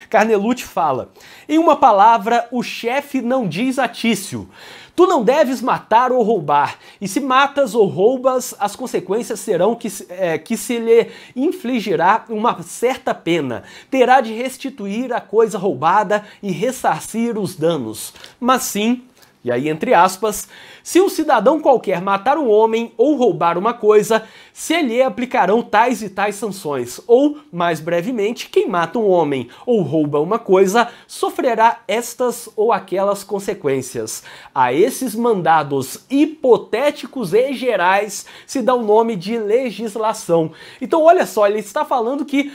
Carnelutti fala: em uma palavra, o chefe não diz a Tício: tu não deves matar ou roubar, e se matas ou roubas, as consequências serão que se lhe infligirá uma certa pena. Terá de restituir a coisa roubada e ressarcir os danos. Mas sim, e aí entre aspas, se um cidadão qualquer matar um homem ou roubar uma coisa, se lhe aplicarão tais e tais sanções. Ou, mais brevemente, quem mata um homem ou rouba uma coisa, sofrerá estas ou aquelas consequências. A esses mandados hipotéticos e gerais se dá o nome de legislação. Então olha só, ele está falando que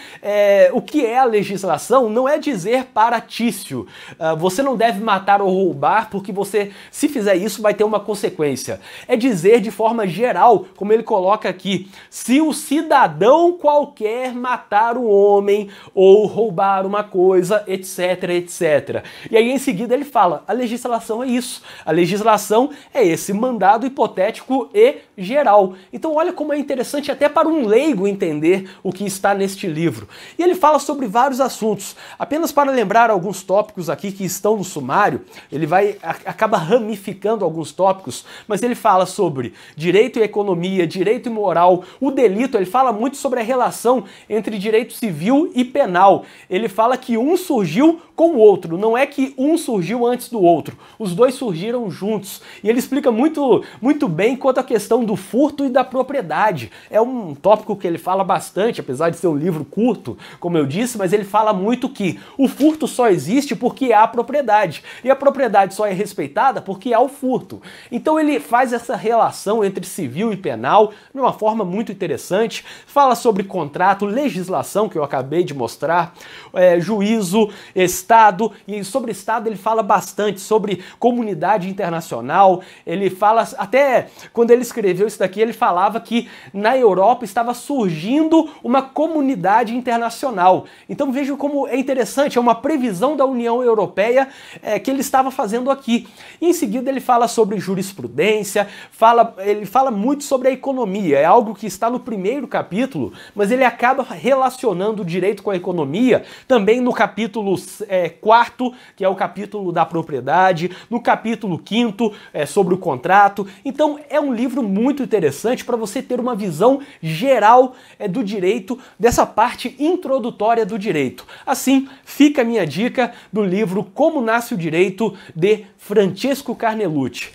o que é a legislação não é dizer para Tício, você não deve matar ou roubar porque você, se fizer isso, vai ter uma consequência. É dizer de forma geral, como ele coloca aqui, se o cidadão qualquer matar um homem ou roubar uma coisa, etc, etc. E aí em seguida ele fala, a legislação é isso. A legislação é esse mandado hipotético e geral. Então olha como é interessante até para um leigo entender o que está neste livro. E ele fala sobre vários assuntos. Apenas para lembrar alguns tópicos aqui que estão no sumário, ele acaba ramificando alguns tópicos, mas ele fala sobre direito e economia, direito e moral, o delito, ele fala muito sobre a relação entre direito civil e penal. Ele fala que um surgiu com o outro, não é que um surgiu antes do outro, os dois surgiram juntos. E ele explica muito bem quanto à questão do furto e da propriedade. É um tópico que ele fala bastante, apesar de ser um livro curto, como eu disse, mas ele fala muito que o furto só existe porque há propriedade, e a propriedade só é respeitada porque há o furto. Então ele faz essa relação entre civil e penal de uma forma muito interessante, fala sobre contrato, legislação, que eu acabei de mostrar, juízo, Estado, e sobre Estado ele fala bastante, sobre comunidade internacional, ele fala, até quando ele escreveu isso daqui, ele falava que na Europa estava surgindo uma comunidade internacional. Então vejam como é interessante, é uma previsão da União Europeia que ele estava fazendo aqui. E em seguida ele fala sobre jurisprudência, ele fala muito sobre a economia, é algo que está no primeiro capítulo, mas ele acaba relacionando o direito com a economia também no capítulo 4º, que é o capítulo da propriedade, no capítulo 5º, sobre o contrato. Então é um livro muito interessante para você ter uma visão geral do direito, dessa parte introdutória do direito. Assim, fica a minha dica do livro Como Nasce o Direito, de Francesco Carnelutti.